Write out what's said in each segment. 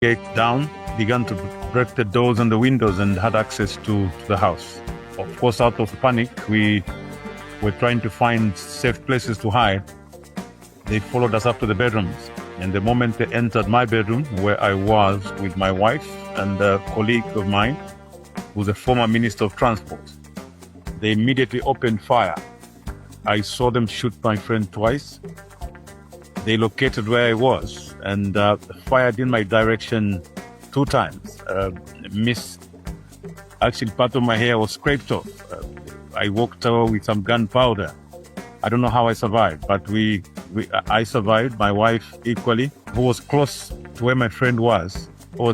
Gate down, began to break the doors and the windows and had access to the house. Of course, out of panic, we were trying to find safe places to hide. They followed us up to the bedrooms. And the moment they entered my bedroom, where I was with my wife and a colleague of mine, who's a former Minister of Transport, they immediately opened fire. I saw them shoot my friend twice. They located where I was and fired in my direction 2 times. Missed. Actually, part of my hair was scraped off. I walked away with some gunpowder. I don't know how I survived, but I survived. My wife equally, who was close to where my friend was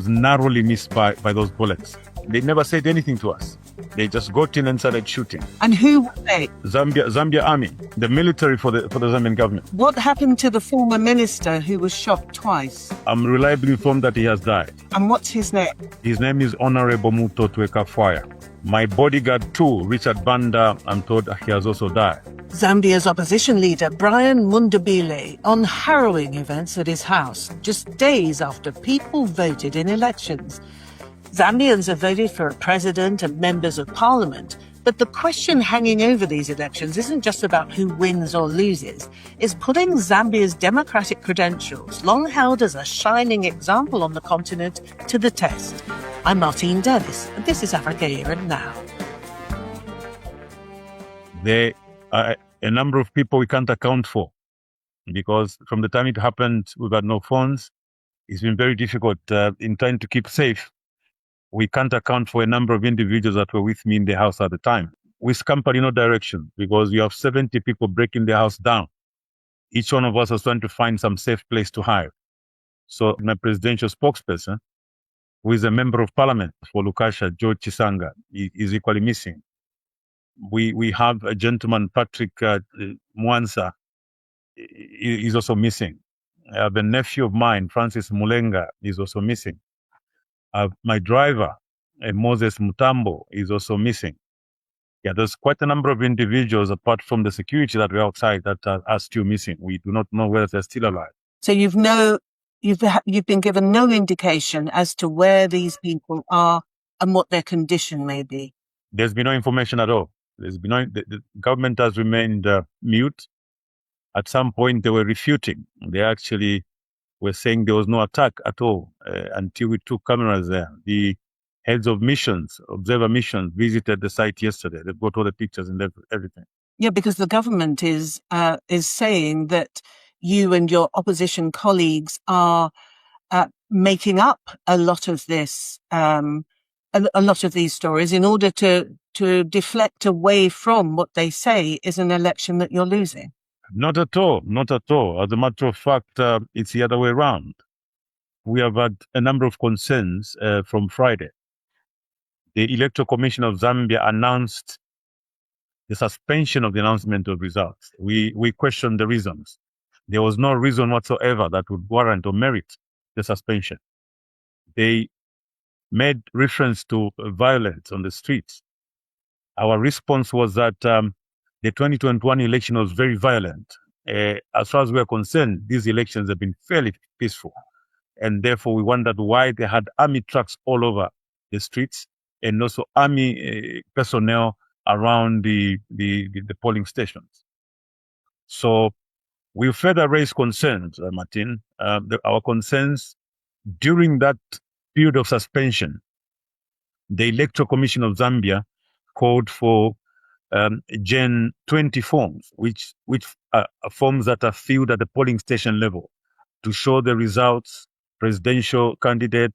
narrowly missed by those bullets. They never said anything to us. They just got in and started shooting. And who were they? Zambia Army, the military for the Zambian government. What happened to the former minister who was shot twice? I'm reliably informed that he has died. And what's his name? His name is Honorable Muto Twekafwaya. My bodyguard too, Richard Banda, I'm told he has also died. Zambia's opposition leader, Brian Mundubile, on harrowing events at his house, just days after people voted in elections. Zambians have voted for a president and members of parliament, but the question hanging over these elections isn't just about who wins or loses. It's putting Zambia's democratic credentials, long held as a shining example on the continent, to the test. I'm Martine Dennis, and this is Africa Here and Now. There are a number of people we can't account for, because from the time it happened, we've had no phones. It's been very difficult in trying to keep safe. We can't account for a number of individuals that were with me in the house at the time. We scampered in no direction because you have 70 people breaking the house down. Each one of us was trying to find some safe place to hide. So my presidential spokesperson, who is a member of parliament for Lukasha, George Chisanga, is equally missing. We have a gentleman, Patrick Mwansa, is also missing. The nephew of mine, Francis Mulenga, is also missing. My driver, Moses Mutambo, is also missing. Yeah, there's quite a number of individuals, apart from the security that were outside, that are still missing. We do not know whether they're still alive. So you've been given no indication as to where these people are and what their condition may be. There's been no information at all. The government has remained mute. At some point, they were refuting. They actually were saying there was no attack at all until we took cameras there. The heads of missions, observer missions, visited the site yesterday. They've got all the pictures and everything. Yeah, because the government is saying that you and your opposition colleagues are making up a lot of this, a lot of these stories in order to deflect away from what they say is an election that you're losing. Not at all. Not at all. As a matter of fact, it's the other way around. We have had a number of concerns from Friday. The Electoral Commission of Zambia announced the suspension of the announcement of results. We questioned the reasons. There was no reason whatsoever that would warrant or merit the suspension. They made reference to violence on the streets. Our response was that the 2021 election was very violent. As far as we're concerned, these elections have been fairly peaceful. And therefore, we wondered why they had army trucks all over the streets and also army personnel around the polling stations. So we further raised concerns, Martin. Our concerns during that period of suspension, the Electoral Commission of Zambia called for Gen 20 forms, which are forms that are filled at the polling station level to show the results, presidential candidate,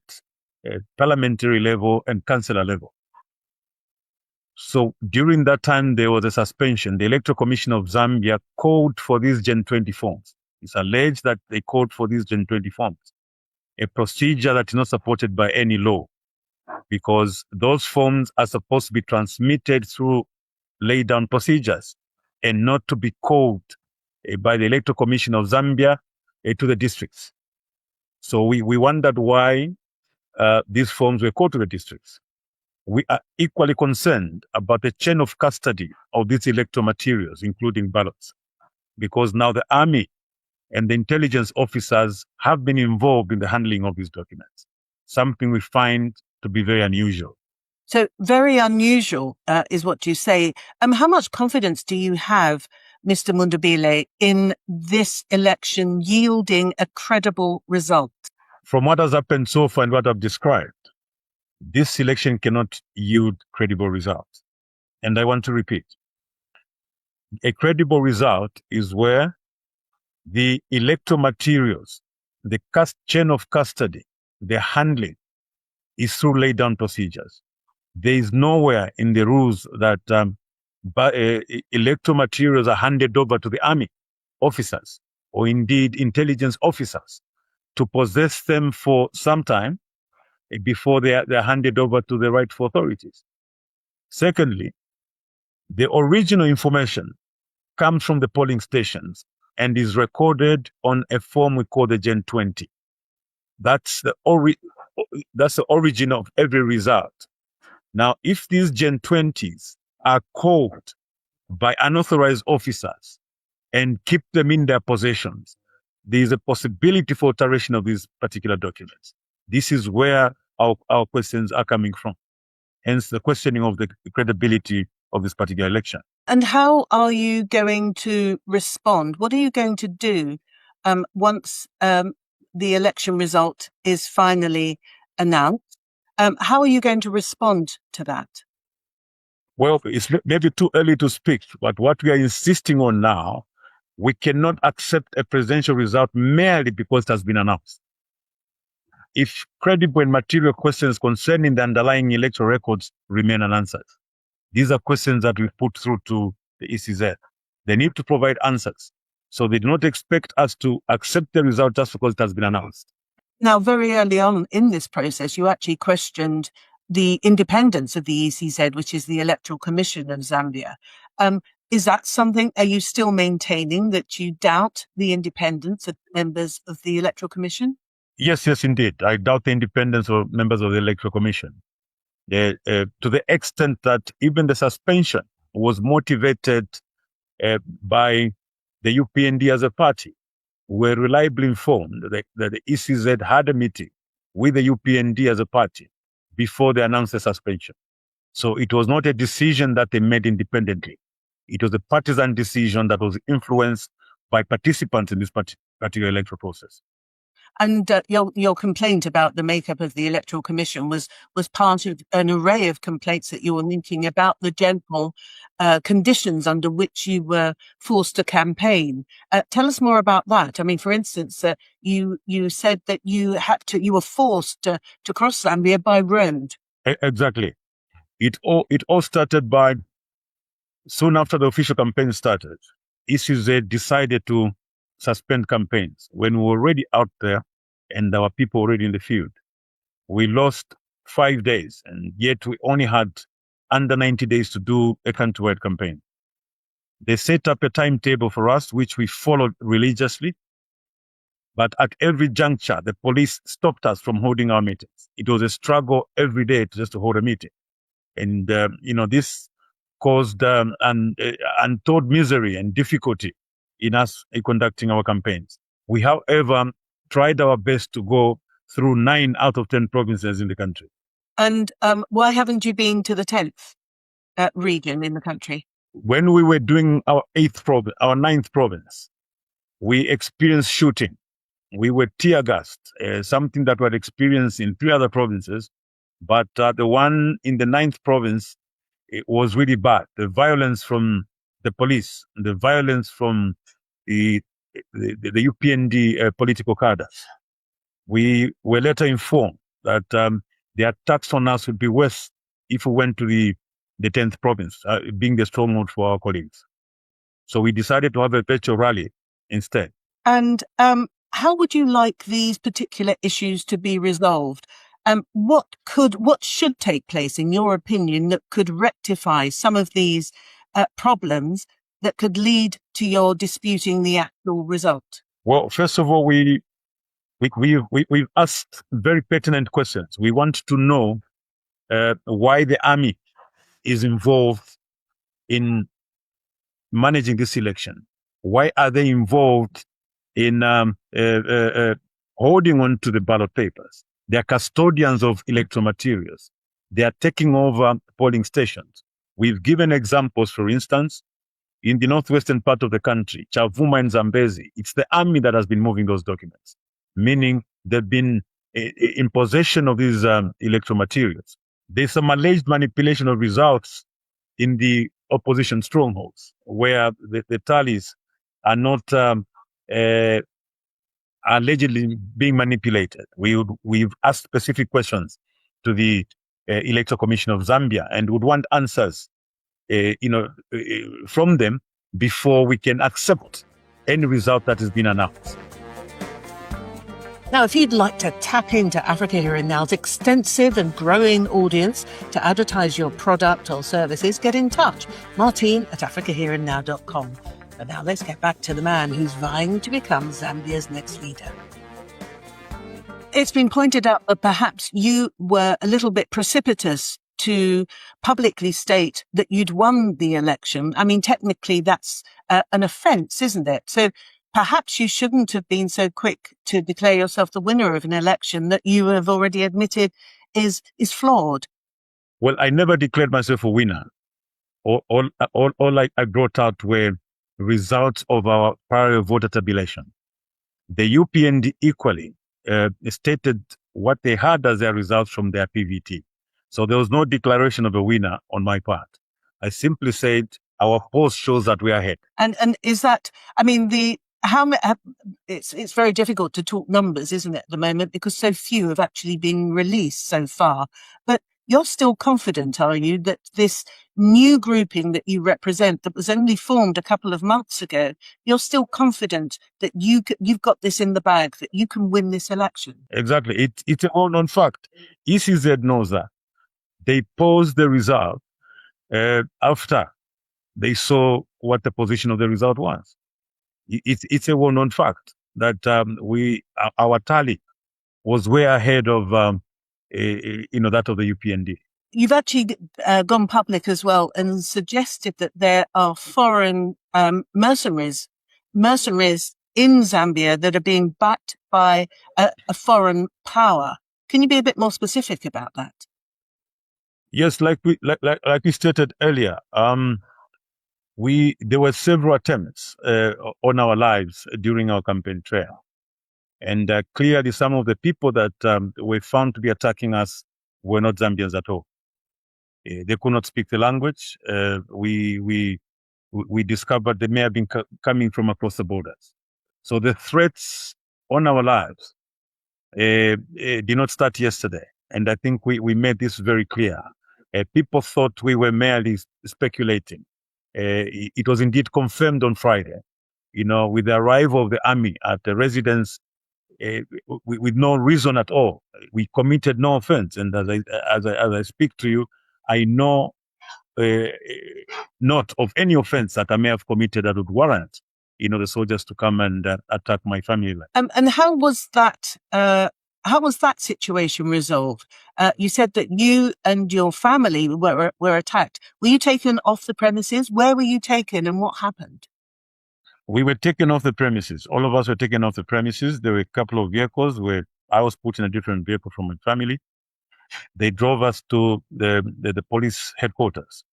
parliamentary level, and councillor level. So during that time, there was a suspension. The Electoral Commission of Zambia called for these Gen 20 forms. It's alleged that they called for these Gen 20 forms, a procedure that is not supported by any law, because those forms are supposed to be transmitted through laid down procedures and not to be called by the Electoral Commission of Zambia to the districts. So we wondered why these forms were called to the districts. We are equally concerned about the chain of custody of these electoral materials, including ballots, because now the army and the intelligence officers have been involved in the handling of these documents. something we find to be very unusual. So very unusual is what you say. How much confidence do you have, Mr. Mundubile, in this election yielding a credible result? From what has happened so far and what I've described, this election cannot yield credible results. And I want to repeat, a credible result is where the electoral materials, the chain of custody, the handling is through laid down procedures. There is nowhere in the rules that electoral materials are handed over to the army officers or indeed intelligence officers to possess them for some time before they're handed over to the rightful authorities. Secondly, the original information comes from the polling stations and is recorded on a form we call the Gen 20. That's the origin of every result. Now, if these Gen 20s are called by unauthorized officers and keep them in their possessions, there is a possibility for alteration of these particular documents. This is where our questions are coming from. Hence the questioning of the credibility of this particular election. And how are you going to respond? What are you going to do once the election result is finally announced? How are you going to respond to that? Well, it's maybe too early to speak, but what we are insisting on now, we cannot accept a presidential result merely because it has been announced. If credible and material questions concerning the underlying electoral records remain unanswered, these are questions that we put through to the ECZ. They need to provide answers. So they do not expect us to accept the result just because it has been announced. Now, very early on in this process, you actually questioned the independence of the ECZ, which is the Electoral Commission of Zambia. Is that something, are you still maintaining that you doubt the independence of members of the Electoral Commission? Yes, indeed. I doubt the independence of members of the Electoral Commission. To the extent that even the suspension was motivated by the UPND as a party. We were reliably informed that the ECZ had a meeting with the UPND as a party before they announced the suspension. So it was not a decision that they made independently. It was a partisan decision that was influenced by participants in this particular electoral process. And your complaint about the makeup of the Electoral Commission was part of an array of complaints that you were making about the general conditions under which you were forced to campaign. Tell us more about that. I mean, for instance, you said that you were forced to cross Zambia by road. Exactly. It all started by soon after the official campaign started. ECZ decided to suspend campaigns when we were already out there and our people already in the field. We lost 5 days, and yet we only had under 90 days to do a countrywide campaign. They set up a timetable for us, which we followed religiously. But at every juncture, the police stopped us from holding our meetings. It was a struggle every day just to hold a meeting. And, this caused untold misery and difficulty in us conducting our campaigns. We, however, tried our best to go through 9 out of 10 provinces in the country. And why haven't you been to the 10th region in the country? When we were doing our 9th province, we experienced shooting. We were tear gassed, something that we had experienced in 3 other provinces. But the one in the 9th province, it was really bad. The violence from the police, the violence from the UPND political cadres. We were later informed that the attacks on us would be worse if we went to the 10th province, being the stronghold for our colleagues. So we decided to have a virtual rally instead. And how would you like these particular issues to be resolved? What should take place, in your opinion, that could rectify some of these problems that could lead to your disputing the actual result? Well, first of all, we've asked very pertinent questions. We want to know why the army is involved in managing this election. Why are they involved in holding on to the ballot papers? They are custodians of electoral materials. They are taking over polling stations. We've given examples, for instance, in the northwestern part of the country, Chavuma and Zambezi, it's the army that has been moving those documents, meaning they've been in possession of these electoral materials. There's some alleged manipulation of results in the opposition strongholds, where the tallies are not allegedly being manipulated. We've asked specific questions to the Electoral Commission of Zambia and would want answers from them before we can accept any result that has been announced. Now, if you'd like to tap into Africa Here and Now's extensive and growing audience to advertise your product or services, get in touch. Martin@africahereandnow.com. But now let's get back to the man who's vying to become Zambia's next leader. It's been pointed out that perhaps you were a little bit precipitous to publicly state that you'd won the election. I mean, technically that's an offence, isn't it? So perhaps you shouldn't have been so quick to declare yourself the winner of an election that you have already admitted is flawed. Well, I never declared myself a winner. All I brought out were results of our prior voter tabulation. The UPND equally stated what they had as their results from their PVT. So there was no declaration of a winner on my part. I simply said our polls shows that we are ahead. And is that, I mean, it's very difficult to talk numbers, isn't it, at the moment, because so few have actually been released so far. But you're still confident, are you, that this new grouping that you represent, that was only formed a couple of months ago, you're still confident that you've got this in the bag, that you can win this election? Exactly. It's a well-known fact. ECZ knows that. They posed the result after they saw what the position of the result was. It's a well-known fact that our tally was way ahead of that of the UPND. You've actually gone public as well and suggested that there are foreign mercenaries in Zambia that are being backed by a foreign power. Can you be a bit more specific about that? Yes, like we stated earlier, there were several attempts on our lives during our campaign trail. And clearly some of the people that were found to be attacking us were not Zambians at all. They could not speak the language. We discovered they may have been coming from across the borders. So the threats on our lives did not start yesterday. And I think we made this very clear. People thought we were merely speculating. It was indeed confirmed on Friday, with the arrival of the army at the residence, with no reason at all. We committed no offense. And as I speak to you, I know not of any offense that I may have committed that would warrant, the soldiers to come and attack my family. And how was that? How was that situation resolved? You said that you and your family were attacked. Were you taken off the premises? Where were you taken and what happened? We were taken off the premises. All of us were taken off the premises. There were a couple of vehicles where I was put in a different vehicle from my family. They drove us to the police headquarters.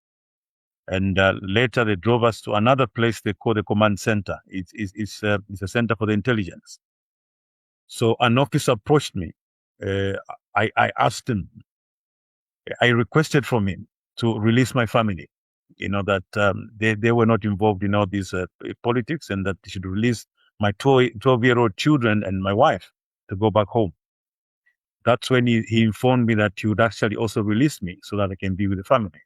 And later they drove us to another place they call the command center. It's a center for the intelligence. So an officer approached me. I asked him, I requested from him to release my family, that they were not involved in all these politics, and that they should release my 12-year-old children and my wife to go back home. That's when he informed me that he would actually also release me so that I can be with the family.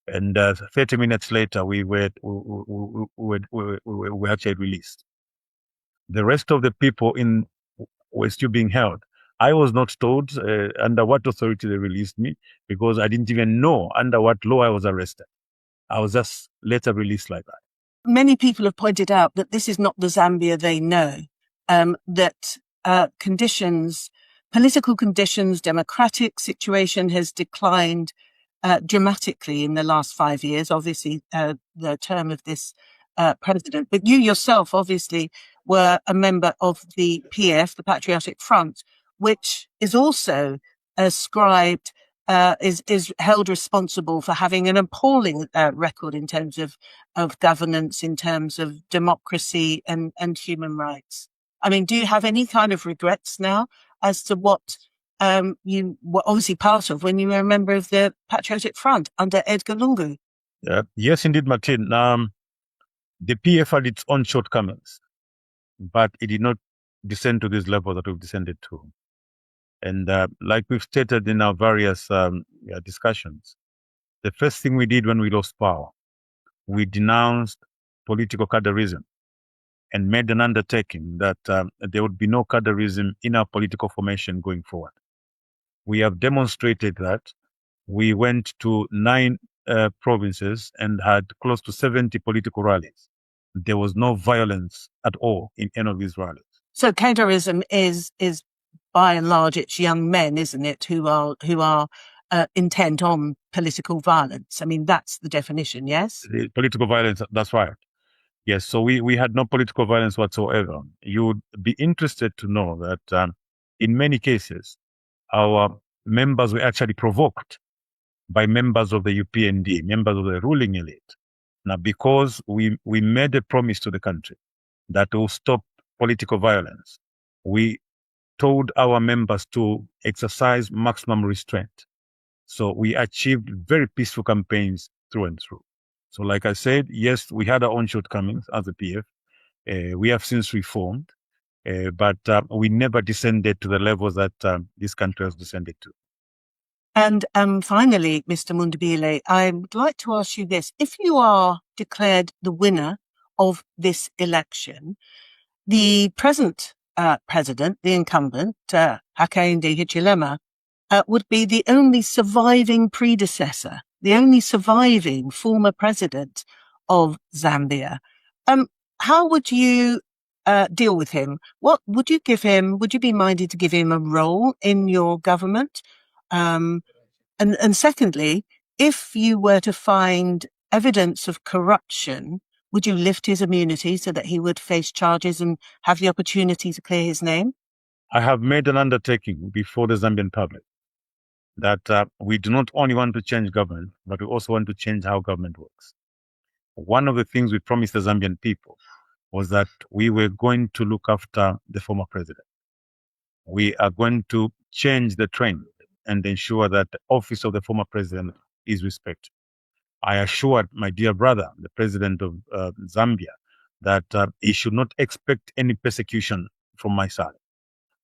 And 30 minutes later, we were actually released. The rest of the people were still being held. I was not told under what authority they released me, because I didn't even know under what law I was arrested. I was just later released like that. Many people have pointed out that this is not the Zambia they know, that political conditions, democratic situation has declined dramatically in the last 5 years, obviously the term of this president. But you yourself obviously were a member of the PF, the Patriotic Front, which is also ascribed, is held responsible for having an appalling record in terms of governance, in terms of democracy and human rights. I mean, do you have any kind of regrets now as to what you were obviously part of when you were a member of the Patriotic Front under Edgar Lungu? Yes, indeed, Martin. The PF had its own shortcomings, but it did not descend to this level that we've descended to. And like we've stated in our various discussions, the first thing we did when we lost power, we denounced political cadreism and made an undertaking that there would be no cadreism in our political formation going forward. We have demonstrated that. We went to 9 provinces and had close to 70 political rallies. There was no violence at all in any of these rallies. So cadreism is by and large it's young men, isn't it, who are intent on political violence? I mean, that's the definition, yes? The political violence, that's right. Yes, so we had no political violence whatsoever. You would be interested to know that in many cases, our members were actually provoked by members of the UPND, members of the ruling elite. Now, because we made a promise to the country that will stop political violence, we told our members to exercise maximum restraint. So we achieved very peaceful campaigns through and through. So like I said, yes, we had our own shortcomings as a PF. We have since reformed, but we never descended to the levels that this country has descended to. And finally, Mr. Mundubile, I would like to ask you this. If you are declared the winner of this election, the present president, the incumbent, Hakainde Hichilema, would be the only surviving predecessor, the only surviving former president of Zambia. How would you deal with him? What would you give him? Would you be minded to give him a role in your government? And secondly, if you were to find evidence of corruption, would you lift his immunity so that he would face charges and have the opportunity to clear his name? I have made an undertaking before the Zambian public that we do not only want to change government, but we also want to change how government works. One of the things we promised the Zambian people was that we were going to look after the former president. We are going to change the trend and ensure that the office of the former president is respected. I assured my dear brother, the president of Zambia, that he should not expect any persecution from my side.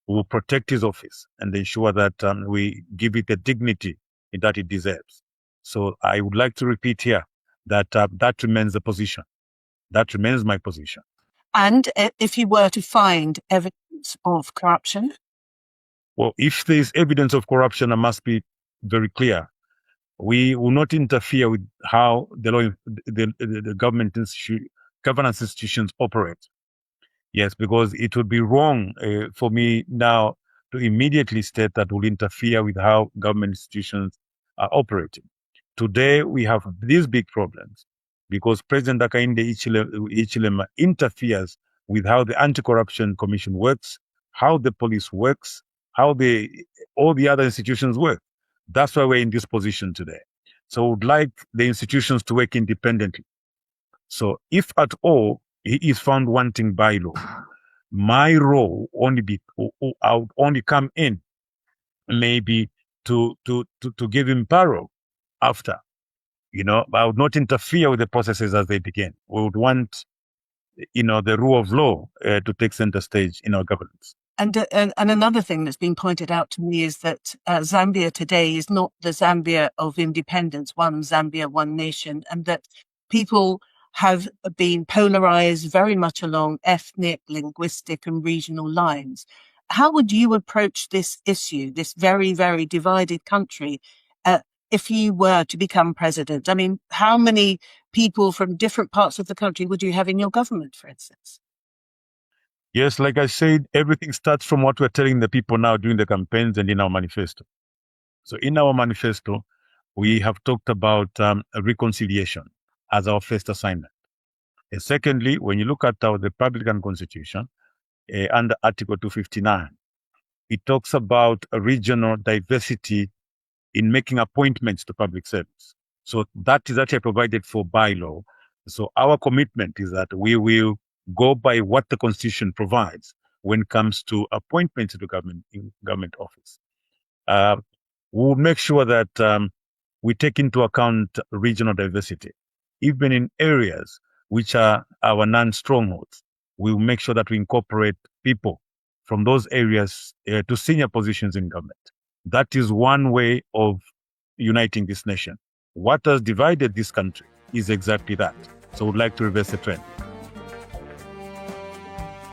We will protect his office and ensure that we give it the dignity that it deserves. So I would like to repeat here that that remains the position. That remains my position. And if you were to find evidence of corruption? Well, if there is evidence of corruption, I must be very clear. We will not interfere with how the government governance institutions operate. Yes, because it would be wrong for me now to immediately state that will interfere with how government institutions are operating. Today, we have these big problems because President Hakainde Hichilema interferes with how the Anti-Corruption Commission works, how the police works, how all the other institutions work. That's why we're in this position today. So I would like the institutions to work independently. So if at all he is found wanting by law, my role I would only come in maybe to give him parole after, but I would not interfere with the processes as they begin. We would want, the rule of law to take center stage in our governance. And another thing that's been pointed out to me is that Zambia today is not the Zambia of independence, one Zambia, one nation, and that people have been polarized very much along ethnic, linguistic, and regional lines. How would you approach this issue, this very, very divided country, if you were to become president? I mean, how many people from different parts of the country would you have in your government, for instance? Yes, like I said, everything starts from what we're telling the people now during the campaigns and in our manifesto. So in our manifesto, we have talked about reconciliation as our first assignment. And secondly, when you look at our Republican Constitution, under Article 259, it talks about a regional diversity in making appointments to public service. So that is actually provided for by law. So our commitment is that we will go by what the Constitution provides when it comes to appointments to government office. We'll make sure that we take into account regional diversity, even in areas which are our non-strongholds. We'll make sure that we incorporate people from those areas to senior positions in government. That is one way of uniting this nation. What has divided this country is exactly that. So we'd like to reverse the trend.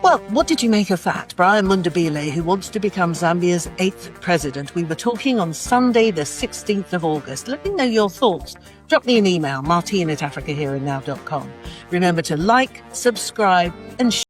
Well, what did you make of that? Brian Mundubile, who wants to become Zambia's 8th president. We were talking on Sunday, the 16th of August. Let me know your thoughts. Drop me an email, martine@africahereinnow.com. Remember to like, subscribe, and share.